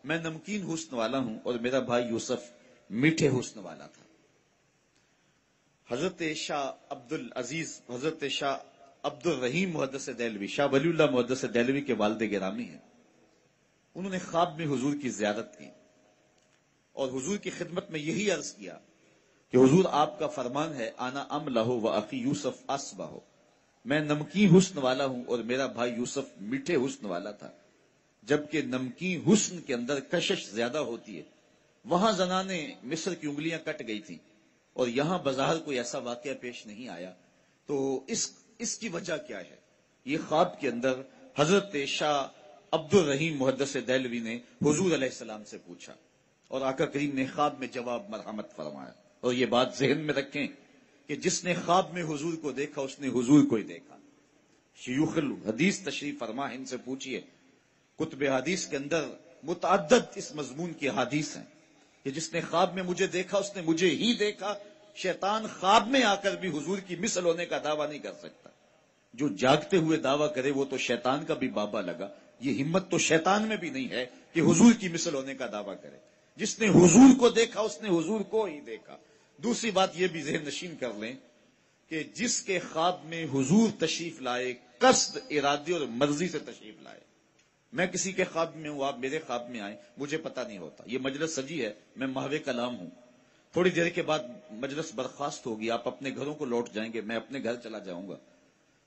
میں نمکین حسن والا ہوں اور میرا بھائی یوسف میٹھے حسن والا تھا. حضرت شاہ عبد العزیز، حضرت شاہ عبد الرحیم محدث دہلوی، شاہ ولی اللہ محدث دہلوی کے والد گرامی ہیں. انہوں نے خواب میں حضور کی زیارت کی اور حضور کی خدمت میں یہی عرض کیا کہ حضور آپ کا فرمان ہے انا املہ و اخی یوسف اسبہ ہو، میں نمکین حسن والا ہوں اور میرا بھائی یوسف میٹھے حسن والا تھا. جبکہ نمکین حسن کے اندر کشش زیادہ ہوتی ہے. وہاں زنانے مصر کی انگلیاں کٹ گئی تھیں اور یہاں بظاہر کوئی ایسا واقعہ پیش نہیں آیا. تو اس کی وجہ کیا ہے؟ یہ خواب کے اندر حضرت شاہ عبد الرحیم محدث دہلوی نے حضور علیہ السلام سے پوچھا اور آقا کریم نے خواب میں جواب مرحمت فرمایا. اور یہ بات ذہن میں رکھیں کہ جس نے خواب میں حضور کو دیکھا اس نے حضور کو ہی دیکھا. شیوخ الحدیث تشریف فرما، ان سے پوچھئے. کتب حدیث کے اندر متعدد اس مضمون کی حدیث ہیں کہ جس نے خواب میں مجھے دیکھا اس نے مجھے ہی دیکھا. شیطان خواب میں آ کر بھی حضور کی مثل ہونے کا دعویٰ نہیں کر سکتا. جو جاگتے ہوئے دعویٰ کرے وہ تو شیطان کا بھی بابا لگا. یہ ہمت تو شیطان میں بھی نہیں ہے کہ حضور کی مثل ہونے کا دعویٰ کرے. جس نے حضور کو دیکھا اس نے حضور کو ہی دیکھا. دوسری بات یہ بھی ذہن نشین کر لیں کہ جس کے خواب میں حضور تشریف لائے، قصد، ارادے اور مرضی سے تشریف لائے. میں کسی کے خواب میں ہوں، آپ میرے خواب میں آئیں، مجھے پتہ نہیں ہوتا. یہ مجلس سجی ہے، میں محو کلام ہوں. تھوڑی دیر کے بعد مجلس برخاست ہوگی، آپ اپنے گھروں کو لوٹ جائیں گے، میں اپنے گھر چلا جاؤں گا.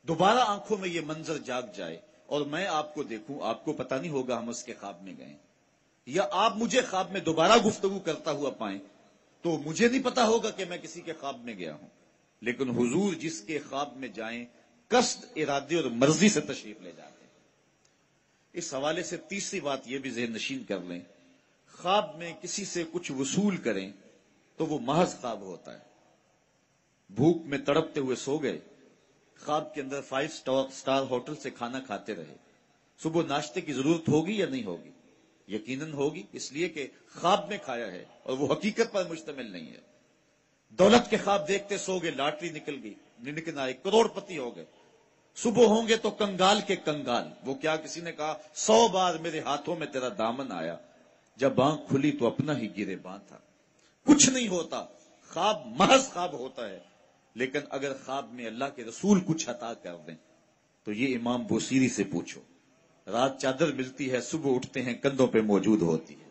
دوبارہ آنکھوں میں یہ منظر جاگ جائے اور میں آپ کو دیکھوں، آپ کو پتہ نہیں ہوگا ہم اس کے خواب میں گئے. یا آپ مجھے خواب میں دوبارہ گفتگو کرتا ہوا پائیں تو مجھے نہیں پتا ہوگا کہ میں کسی کے خواب میں گیا ہوں. لیکن حضور جس کے خواب میں جائیں قصد، ارادے اور مرضی سے تشریف لے جاتے ہیں. اس حوالے سے تیسری بات یہ بھی ذہن نشین کر لیں، خواب میں کسی سے کچھ وصول کریں تو وہ محض خواب ہوتا ہے. بھوک میں تڑپتے ہوئے سو گئے، خواب کے اندر 5 اسٹار ہوٹل سے کھانا کھاتے رہے، صبح ناشتے کی ضرورت ہوگی یا نہیں ہوگی؟ یقیناً ہوگی، اس لیے کہ خواب میں کھایا ہے اور وہ حقیقت پر مشتمل نہیں ہے. دولت کے خواب دیکھتے سو گئے، لاٹری نکل گئی، ننکن آئے، کروڑ پتی ہو گئے. صبح ہوں گے تو کنگال کے کنگال. وہ کیا، کسی نے کہا 100 بار میرے ہاتھوں میں تیرا دامن آیا، جب آنکھ کھلی تو اپنا ہی گرے باں تھا. کچھ نہیں ہوتا، خواب محض خواب ہوتا ہے. لیکن اگر خواب میں اللہ کے رسول کچھ عطا کر دیں تو یہ امام بوسیری سے پوچھو، رات چادر ملتی ہے، صبح اٹھتے ہیں کندھوں پہ موجود ہوتی ہے.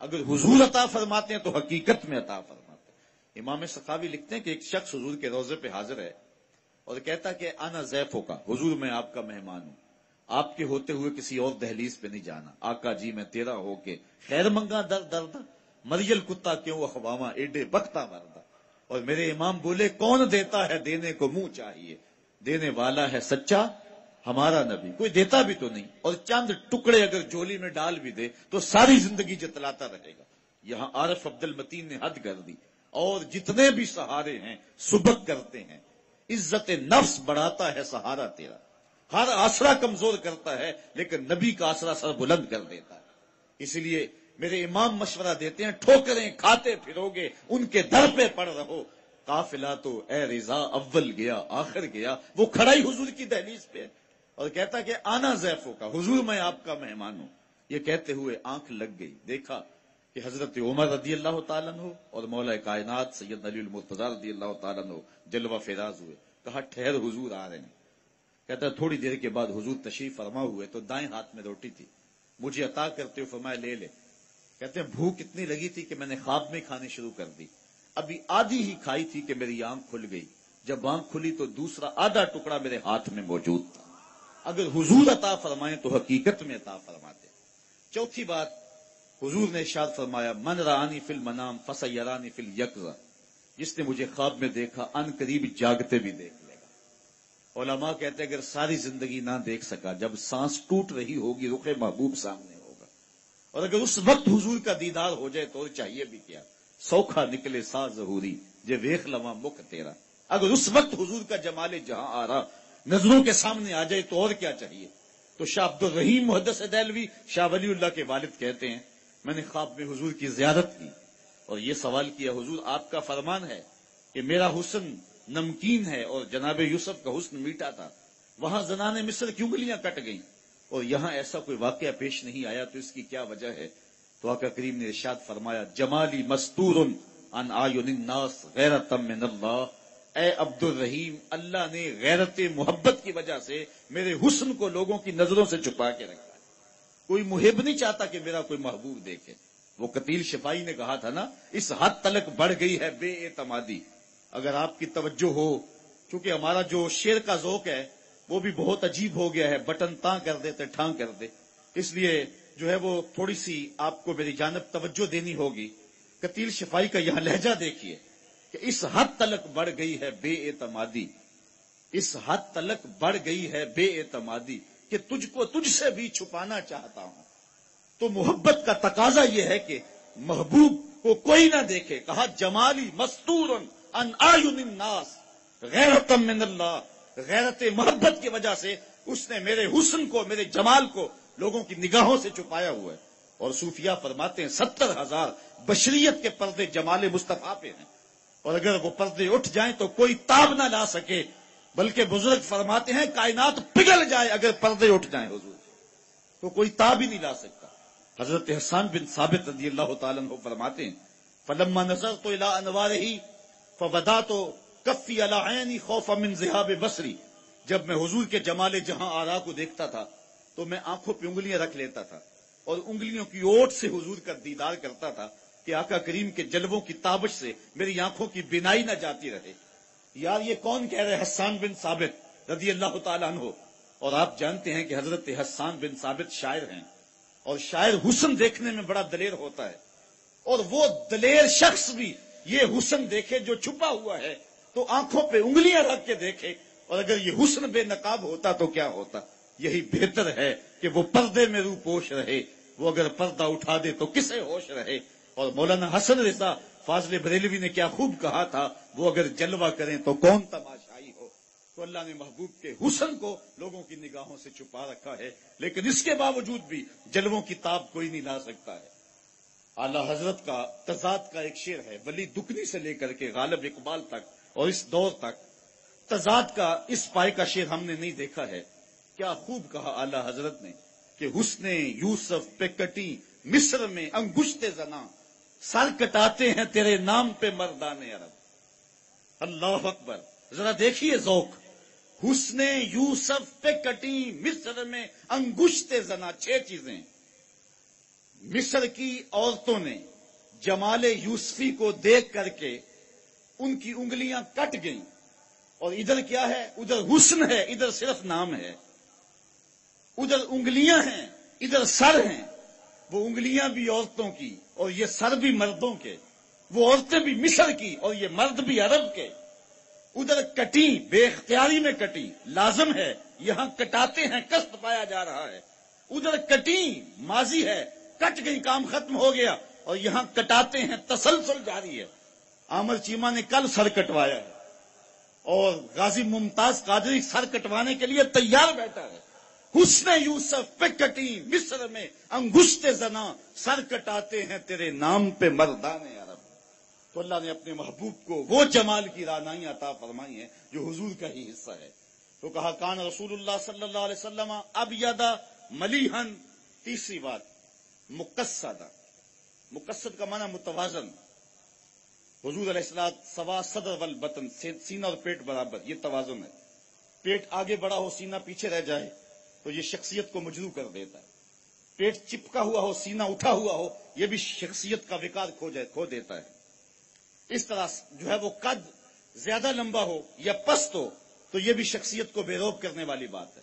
اگر حضور عطا فرماتے ہیں تو حقیقت میں عطا فرماتے ہیں. امام سخاوی لکھتے ہیں کہ ایک شخص حضور کے روضے پہ حاضر ہے اور کہتا کہ انا ضیفوں کا، حضور میں آپ کا مہمان ہوں، آپ کے ہوتے ہوئے کسی اور دہلیز پہ نہیں جانا. آقا جی میں تیرا ہو کے خیر منگا در دردا، مریل کتا کیوں اخواما ایڈے بختہ مردا. اور میرے امام بولے کون دیتا ہے دینے کو منہ چاہیے، دینے والا ہے سچا ہمارا نبی. کوئی دیتا بھی تو نہیں، اور چند ٹکڑے اگر جولی میں ڈال بھی دے تو ساری زندگی جتلاتا رہے گا. یہاں عارف عبد المتین نے حد کر دی. اور جتنے بھی سہارے ہیں سبق کرتے ہیں. عزت نفس بڑھاتا ہے سہارا تیرا، ہر آسرا کمزور کرتا ہے لیکن نبی کا آسرا سر بلند کر دیتا ہے. اسی لیے میرے امام مشورہ دیتے ہیں ٹھوکریں کھاتے پھرو گے ان کے در پہ پڑ رہو. قافلہ تو اے رضا اول گیا آخر گیا. وہ کھڑا ہی حضور کی دہلیز پہ اور کہتا کہ آنا ضیفوں کا، حضور میں آپ کا مہمان ہوں. یہ کہتے ہوئے آنکھ لگ گئی، دیکھا کہ حضرت عمر رضی اللہ تعالیٰ عنہ اور مولا کائنات سید علی المرتضیٰ رضی اللہ تعالیٰ عنہ جلوہ فراز ہوئے. کہا ٹھہر حضور آ رہے ہیں. کہتا تھوڑی دیر کے بعد حضور تشریف فرما ہوئے تو دائیں ہاتھ میں روٹی تھی، مجھے عطا کرتے ہوئے فرمایا لے لے. کہتے ہیں بھوک اتنی لگی تھی کہ میں نے خواب میں کھانی شروع کر دی. ابھی آدھی ہی کھائی تھی کہ میری آنکھ کھل گئی. جب آنکھ کھلی تو دوسرا آدھا ٹکڑا میرے ہاتھ میں موجود تھا. اگر حضور عطا فرمائیں تو حقیقت میں عطا فرماتے. چوتھی بات، حضور نے ارشاد فرمایا من رآنی فی المنام فسیرانی فی الیقظہ، جس نے مجھے خواب میں دیکھا ان قریب جاگتے بھی دیکھ لے گا۔ علماء کہتے ہیں اگر ساری زندگی نہ دیکھ سکا، جب سانس ٹوٹ رہی ہوگی رخ محبوب سامنے ہوگا، اور اگر اس وقت حضور کا دیدار ہو جائے تو اور چاہیے بھی کیا، سوکھا نکلے سا ظہوری جے ویخ لواں مکھ تیرا۔ اگر اس وقت حضور کا جمال جہاں آ رہا نظروں کے سامنے آ جائے تو اور کیا چاہیے۔ تو شاہ عبد الرحیم محدث دہلوی شاہ ولی اللہ کے والد کہتے ہیں میں نے خواب میں حضور کی زیارت کی اور یہ سوال کیا حضور آپ کا فرمان ہے کہ میرا حسن نمکین ہے اور جناب یوسف کا حسن میٹھا تھا، وہاں زنان مصر کی انگلیاں کٹ گئیں اور یہاں ایسا کوئی واقعہ پیش نہیں آیا، تو اس کی کیا وجہ ہے؟ تو آقا کریم نے ارشاد فرمایا جمالی مستور عن اعین الناس غیرۃ من اللہ، اے عبد الرحیم اللہ نے غیرت محبت کی وجہ سے میرے حسن کو لوگوں کی نظروں سے چھپا کے رکھا ہے۔ کوئی محب نہیں چاہتا کہ میرا کوئی محبوب دیکھے۔ وہ قتیل شفائی نے کہا تھا نا اس حد تلک بڑھ گئی ہے بے اعتمادی۔ اگر آپ کی توجہ ہو، چونکہ ہمارا جو شعر کا ذوق ہے وہ بھی بہت عجیب ہو گیا ہے، بٹن تاں کر دیتے ٹھاں کر دے، اس لیے جو ہے وہ تھوڑی سی آپ کو میری جانب توجہ دینی ہوگی۔ قتیل شفائی کا یہاں لہجہ دیکھیے کہ اس حد تلک بڑھ گئی ہے بے اعتمادی، اس حد تلک بڑھ گئی ہے بے اعتمادی کہ تجھ کو تجھ سے بھی چھپانا چاہتا ہوں۔ تو محبت کا تقاضا یہ ہے کہ محبوب کو کوئی نہ دیکھے، کہا جمالی مستور عن اعین الناس غیرۃ من اللہ، غیرت محبت کی وجہ سے اس نے میرے حسن کو میرے جمال کو لوگوں کی نگاہوں سے چھپایا ہوا ہے۔ اور صوفیاء فرماتے ہیں 70,000 بشریت کے پردے جمال مصطفیٰ پہ ہیں، اور اگر وہ پردے اٹھ جائیں تو کوئی تاب نہ لا سکے، بلکہ بزرگ فرماتے ہیں کائنات پگھل جائے اگر پردے اٹھ جائیں حضور تو کوئی تاب ہی نہیں لا سکتا۔ حضرت حسان بن ثابت رضی اللہ تعالیٰ عنہ فرماتے ہیں فلما نظرت الى انوارہ فبدات کفی علی عینی خوفا من ذہاب بصری، جب میں حضور کے جمال جہاں آرا کو دیکھتا تھا تو میں آنکھوں پہ انگلیاں رکھ لیتا تھا اور انگلیوں کی اوٹ سے حضور کا دیدار کرتا تھا کہ آقا کریم کے جلووں کی تابش سے میری آنکھوں کی بینائی نہ جاتی رہے۔ یار یہ کون کہہ رہے؟ حسان بن ثابت رضی اللہ تعالیٰ عنہ۔ اور آپ جانتے ہیں کہ حضرت حسان بن ثابت شاعر ہیں، اور شاعر حسن دیکھنے میں بڑا دلیر ہوتا ہے، اور وہ دلیر شخص بھی یہ حسن دیکھے جو چھپا ہوا ہے تو آنکھوں پہ انگلیاں رکھ کے دیکھے، اور اگر یہ حسن بے نقاب ہوتا تو کیا ہوتا؟ یہی بہتر ہے کہ وہ پردے میں رو پوش رہے، وہ اگر پردہ اٹھا دے تو کسے ہوش رہے۔ اور مولانا حسن رضا فاضل بریلوی نے کیا خوب کہا تھا، وہ اگر جلوہ کریں تو کون تماشائی ہو۔ تو اللہ نے محبوب کے حسن کو لوگوں کی نگاہوں سے چھپا رکھا ہے، لیکن اس کے باوجود بھی جلووں کی تاب کوئی نہیں لا سکتا ہے۔ اعلیٰ حضرت کا تضاد کا ایک شعر ہے، ولی دکنی سے لے کر کے غالب اقبال تک اور اس دور تک تضاد کا اس پائے کا شعر ہم نے نہیں دیکھا ہے۔ کیا خوب کہا اعلیٰ حضرت نے کہ حسن یوسف پہ کٹی مصر میں انگشت زنا، سر کٹاتے ہیں تیرے نام پہ مردان عرب۔ اللہ اکبر، ذرا دیکھیے ذوق۔ حسن یوسف پہ کٹی مصر میں انگشت زنا، 6 چیزیں مصر کی عورتوں نے جمال یوسفی کو دیکھ کر کے ان کی انگلیاں کٹ گئیں، اور ادھر کیا ہے؟ ادھر حسن ہے، ادھر صرف نام ہے۔ ادھر انگلیاں ہیں، ادھر سر ہیں، وہ انگلیاں بھی عورتوں کی اور یہ سر بھی مردوں کے، وہ عورتیں بھی مصر کی اور یہ مرد بھی عرب کے۔ ادھر کٹی بے اختیاری میں کٹی، لازم ہے، یہاں کٹاتے ہیں قصد پایا جا رہا ہے۔ ادھر کٹی ماضی ہے، کٹ گئی کام ختم ہو گیا، اور یہاں کٹاتے ہیں تسلسل جاری ہے۔ عامر چیمہ نے کل سر کٹوایا ہے اور غازی ممتاز قادری سر کٹوانے کے لیے تیار بیٹھا ہے۔ حسن یوسف پہ کٹی مصر میں انگشت زنا، سر کٹاتے ہیں تیرے نام پہ مردان عرب۔ تو اللہ نے اپنے محبوب کو وہ جمال کی رعنائی عطا فرمائی ہے جو حضور کا ہی حصہ ہے۔ تو کہا کان رسول اللہ صلی اللہ علیہ وسلم ابیض ملیحن۔ تیسری بات مقصدہ، مقصد کا معنی متوازن۔ حضور علیہ الصلوۃ سوا صدر والبطن، سینہ اور پیٹ برابر، یہ توازن ہے۔ پیٹ آگے بڑا ہو سینہ پیچھے رہ جائے تو یہ شخصیت کو مجروح کر دیتا ہے۔ پیٹ چپکا ہوا ہو سینہ اٹھا ہوا ہو یہ بھی شخصیت کا وقار کھو دیتا ہے۔ اس طرح جو ہے وہ قد زیادہ لمبا ہو یا پست ہو تو یہ بھی شخصیت کو بے روب کرنے والی بات ہے۔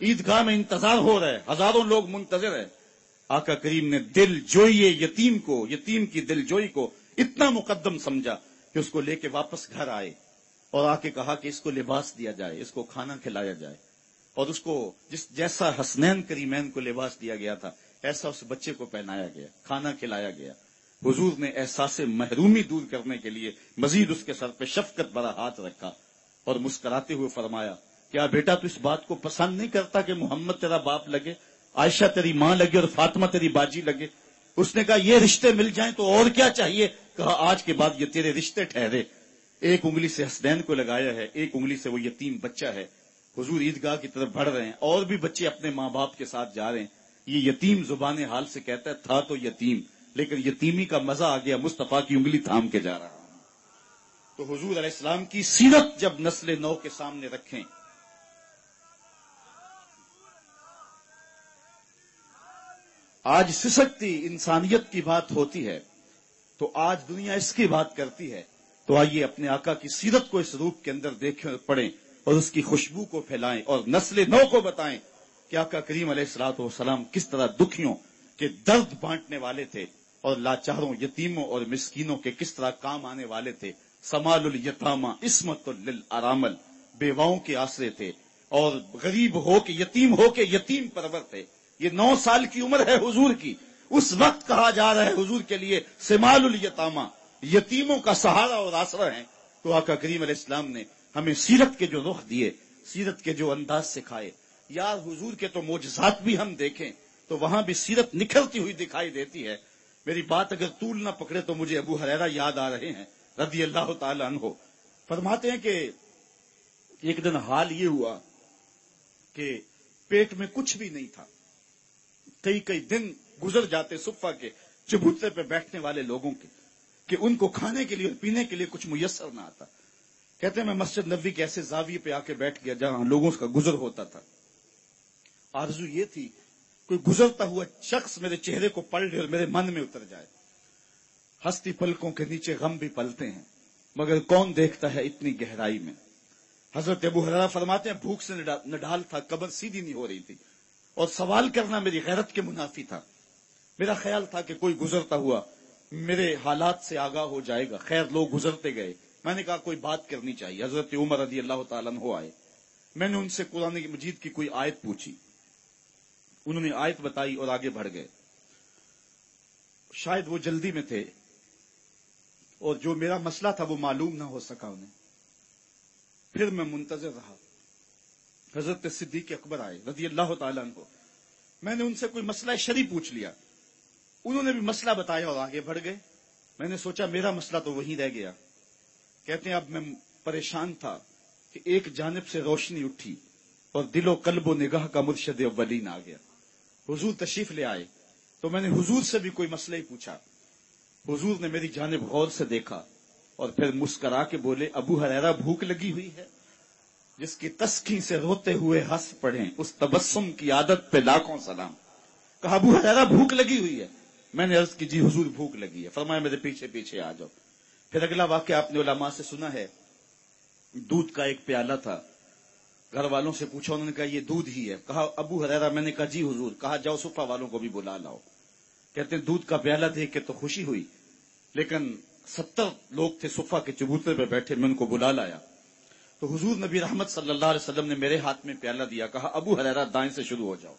عیدگاہ میں انتظار ہو رہا ہے، ہزاروں لوگ منتظر ہیں. آقا کریم نے دل جوئی یتیم کو، یتیم کی دل جوئی کو اتنا مقدم سمجھا کہ اس کو لے کے واپس گھر آئے اور آ کے کہا کہ اس کو لباس دیا جائے، اس کو کھانا کھلایا جائے. اور اس کو جیسا حسنین کریمین کو لباس دیا گیا تھا ایسا اس بچے کو پہنایا گیا، کھانا کھلایا گیا. حضور نے احساس محرومی دور کرنے کے لیے مزید اس کے سر پہ شفقت بھرا ہاتھ رکھا اور مسکراتے ہوئے فرمایا، کیا بیٹا تو اس بات کو پسند نہیں کرتا کہ محمد تیرا باپ لگے، عائشہ تیری ماں لگے اور فاطمہ تیری باجی لگے؟ اس نے کہا یہ رشتے مل جائیں تو اور کیا چاہیے. کہا آج کے بعد یہ تیرے رشتے ٹھہرے. ایک انگلی سے حسنین کو لگایا ہے، ایک انگلی سے وہ یتیم بچہ ہے. حضور عیدگاہ کی طرف بڑھ رہے ہیں، اور بھی بچے اپنے ماں باپ کے ساتھ جا رہے ہیں. یہ یتیم زبان حال سے کہتا ہے تھا تو یتیم، لیکن یتیمی کا مزہ آ گیا، مصطفیٰ کی انگلی تھام کے جا رہا. تو حضور علیہ السلام کی سیرت جب نسل نو کے سامنے رکھیں، آج سسکتی انسانیت کی بات ہوتی ہے تو آج دنیا اس کی بات کرتی ہے. تو آئیے اپنے آقا کی سیرت کو اس روپ کے اندر دیکھیں اور پڑھیں اور اس کی خوشبو کو پھیلائیں اور نسل نو کو بتائیں کہ آقا کریم علیہ الصلوۃ والسلام کس طرح دکھیوں کے درد بانٹنے والے تھے اور لاچاروں، یتیموں اور مسکینوں کے کس طرح کام آنے والے تھے. سمال الیتامى عصمۃ للارامل، بیواؤں کے آسرے تھے اور غریب ہو کے یتیم ہو کے یتیم پرور تھے. یہ 9 سال کی عمر ہے حضور کی، اس وقت کہا جا رہا ہے حضور کے لیے سمال الیتامى، یتیموں کا سہارا اور آسرا ہیں. تو آقا کریم علیہ السلام نے ہمیں سیرت کے جو رخ دیے، سیرت کے جو انداز سکھائے. یار حضور کے تو معجزات بھی ہم دیکھیں تو وہاں بھی سیرت نکھرتی ہوئی دکھائی دیتی ہے. میری بات اگر طول نہ پکڑے تو مجھے ابو ہریرہ یاد آ رہے ہیں رضی اللہ تعالی عنہ. فرماتے ہیں کہ ایک دن حال یہ ہوا کہ پیٹ میں کچھ بھی نہیں تھا. کئی دن گزر جاتے صفہ کے چبوترے پہ بیٹھنے والے لوگوں کے کہ ان کو کھانے کے لیے اور پینے کے لیے کچھ میسر نہ آتا. کہتے ہیں میں مسجد نبوی کے ایسے زاویے پہ آ کے بیٹھ گیا جہاں لوگوں کا گزر ہوتا تھا. آرزو یہ تھی کوئی گزرتا ہوا شخص میرے چہرے کو پڑھ لے اور میرے من میں اتر جائے. ہستی پلکوں کے نیچے غم بھی پلتے ہیں مگر کون دیکھتا ہے اتنی گہرائی میں. حضرت ابو ہریرہ فرماتے ہیں بھوک سے نڈال تھا، قبر سیدھی نہیں ہو رہی تھی اور سوال کرنا میری غیرت کے منافی تھا. میرا خیال تھا کہ کوئی گزرتا ہوا میرے حالات سے آگاہ ہو جائے گا. خیر لوگ گزرتے گئے. میں نے کہا کوئی بات کرنی چاہیے. حضرت عمر رضی اللہ تعالیٰ عنہ آئے. میں نے ان سے قرآن مجید کی کوئی آیت پوچھی، انہوں نے آیت بتائی اور آگے بڑھ گئے. شاید وہ جلدی میں تھے اور جو میرا مسئلہ تھا وہ معلوم نہ ہو سکا انہیں. پھر میں منتظر رہا. حضرت صدیق اکبر آئے رضی اللہ تعالیٰ عنہ. میں نے ان سے کوئی مسئلہ شرعی پوچھ لیا، انہوں نے بھی مسئلہ بتایا اور آگے بڑھ گئے. میں نے سوچا میرا مسئلہ تو وہیں رہ گیا. کہتے ہیں اب میں پریشان تھا کہ ایک جانب سے روشنی اٹھی اور دل و قلب و نگاہ کا مرشد اولین آ گیا. حضور تشریف لے آئے تو میں نے حضور سے بھی کوئی مسئلہ ہی پوچھا. حضور نے میری جانب غور سے دیکھا اور پھر مسکرا کے بولے ابو ہریرہ بھوک لگی ہوئی ہے؟ جس کی تسکین سے روتے ہوئے ہنس پڑیں اس تبسم کی عادت پہ لاکھوں سلام. کہا ابو ہریرہ بھوک لگی ہوئی ہے؟ میں نے عرض کی جی حضور بھوک لگی ہے. فرمایا میرے پیچھے پیچھے آ جاؤ. پھر اگلا واقعہ آپ نے علماء سے سنا ہے. دودھ کا ایک پیالہ تھا. گھر والوں سے پوچھا، انہوں نے کہا یہ دودھ ہی ہے. کہا ابو ہریرہ؟ میں نے کہا جی حضور. کہا جاؤ صفہ والوں کو بھی بلا لاؤ. کہتے ہیں دودھ کا پیالہ دیکھ کے تو خوشی ہوئی لیکن 70 لوگ تھے صفہ کے چبوترے پہ بیٹھے. میں ان کو بلا لایا تو حضور نبی رحمت صلی اللہ علیہ وسلم نے میرے ہاتھ میں پیالہ دیا. کہا ابو ہریرہ دائیں سے شروع ہو جاؤ.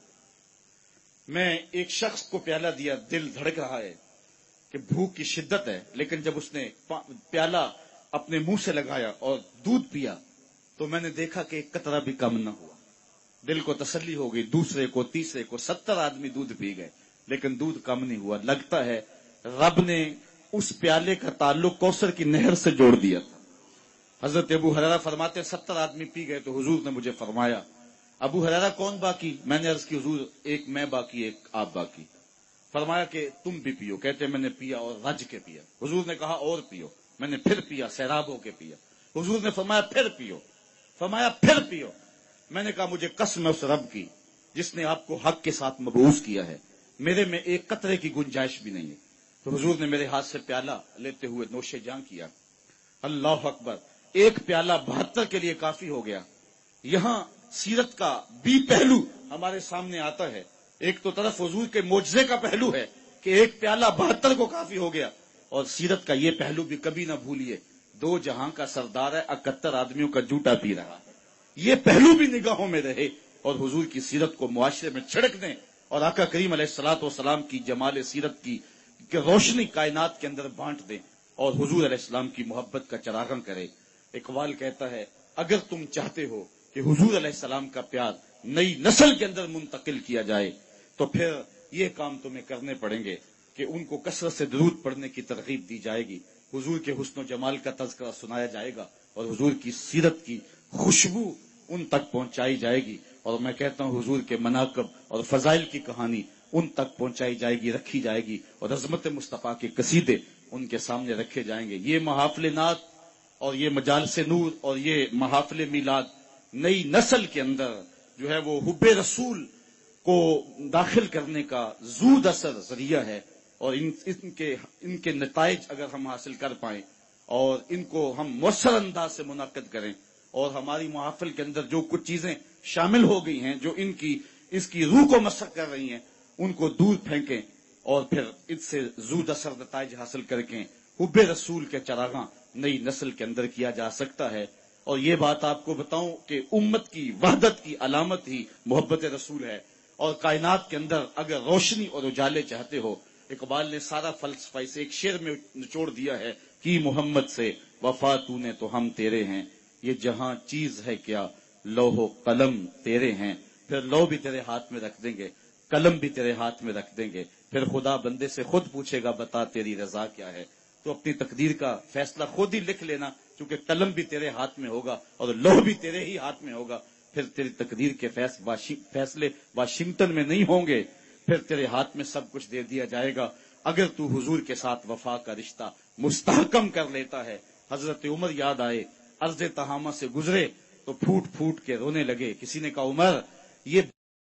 میں ایک شخص کو پیالہ دیا، دل دھڑک رہا ہے کہ بھوک کی شدت ہے، لیکن جب اس نے پیالہ اپنے منہ سے لگایا اور دودھ پیا تو میں نے دیکھا کہ ایک قطرہ بھی کم نہ ہوا. دل کو تسلی ہو گئی. دوسرے کو، تیسرے کو، 70 آدمی دودھ پی گئے لیکن دودھ کم نہیں ہوا. لگتا ہے رب نے اس پیالے کا تعلق کوثر کی نہر سے جوڑ دیا تھا. حضرت ابو ہریرہ فرماتے 70 آدمی پی گئے تو حضور نے مجھے فرمایا ابو ہریرہ کون باقی؟ میں نے عرض کی حضور ایک میں باقی، ایک آپ باقی. فرمایا کہ تم بھی پیو. کہتے میں نے پیا اور رج کے پیا. حضور نے کہا اور پیو. میں نے پھر پیا، سیراب ہو کے پیا. حضور نے فرمایا پھر پیو. فرمایا پھر پیو. میں نے کہا مجھے قسم ہے اس رب کی جس نے آپ کو حق کے ساتھ مبعوث کیا ہے، میرے میں ایک قطرے کی گنجائش بھی نہیں ہے. تو حضور نے میرے ہاتھ سے پیالہ لیتے ہوئے نوش جاں کیا. اللہ اکبر. ایک پیالہ 72 کے لیے کافی ہو گیا. یہاں سیرت کا بی پہلو ہمارے سامنے آتا ہے. ایک تو طرف حضور کے معجزے کا پہلو ہے کہ ایک پیالہ 72 کو کافی ہو گیا, اور سیرت کا یہ پہلو بھی کبھی نہ بھولیے, 2 جہاں کا سردار ہے, 71 آدمیوں کا جوٹا پی رہا ہے. یہ پہلو بھی نگاہوں میں رہے اور حضور کی سیرت کو معاشرے میں چھڑک دیں, اور آقا کریم علیہ الصلوۃ والسلام کی جمال سیرت کی روشنی کائنات کے اندر بانٹ دیں, اور حضور علیہ السلام کی محبت کا چراغاں کرے. اقبال کہتا ہے, اگر تم چاہتے ہو کہ حضور علیہ السلام کا پیار نئی نسل کے اندر منتقل کیا جائے تو پھر یہ کام تمہیں کرنے پڑیں گے کہ ان کو کثرت سے درود پڑھنے کی ترغیب دی جائے گی, حضور کے حسن و جمال کا تذکرہ سنایا جائے گا, اور حضور کی سیرت کی خوشبو ان تک پہنچائی جائے گی. اور میں کہتا ہوں حضور کے مناقب اور فضائل کی کہانی ان تک پہنچائی جائے گی, رکھی جائے گی, اور عظمت مصطفیٰ کے قصیدے ان کے سامنے رکھے جائیں گے. یہ محافل نعت اور یہ مجالس نور اور یہ محافل میلاد نئی نسل کے اندر جو ہے وہ حب رسول کو داخل کرنے کا زود اثر ذریعہ ہے, اور ان کے نتائج اگر ہم حاصل کر پائیں اور ان کو ہم مؤثر انداز سے منعقد کریں, اور ہماری محافل کے اندر جو کچھ چیزیں شامل ہو گئی ہیں جو اس کی روح کو مسخ کر رہی ہیں ان کو دور پھینکیں, اور پھر اس سے زود اثر نتائج حاصل کر کے حب رسول کے چراغاں نئی نسل کے اندر کیا جا سکتا ہے. اور یہ بات آپ کو بتاؤں کہ امت کی وحدت کی علامت ہی محبت رسول ہے, اور کائنات کے اندر اگر روشنی اور اجالے چاہتے ہو, اقبال نے سارا فلسفہ اسے ایک شعر میں نچوڑ دیا ہے کہ محمد سے وفا تو نے تو ہم تیرے ہیں, یہ جہاں چیز ہے کیا لوح و قلم تیرے ہیں. پھر لوح بھی تیرے ہاتھ میں رکھ دیں گے, قلم بھی تیرے ہاتھ میں رکھ دیں گے, پھر خدا بندے سے خود پوچھے گا بتا تیری رضا کیا ہے. تو اپنی تقدیر کا فیصلہ خود ہی لکھ لینا, کیونکہ قلم بھی تیرے ہاتھ میں ہوگا اور لوح بھی تیرے ہی ہاتھ میں ہوگا. پھر تیری تقدیر کے فیصلے واشنگٹن میں نہیں ہوں گے, پھر تیرے ہاتھ میں سب کچھ دے دیا جائے گا. اگر تو حضور کے ساتھ وفا کا رشتہ مستحکم کر لیتا ہے, حضرت عمر یاد آئے, عرض تہامہ سے گزرے تو پھوٹ پھوٹ کے رونے لگے. کسی نے کہا عمر یہ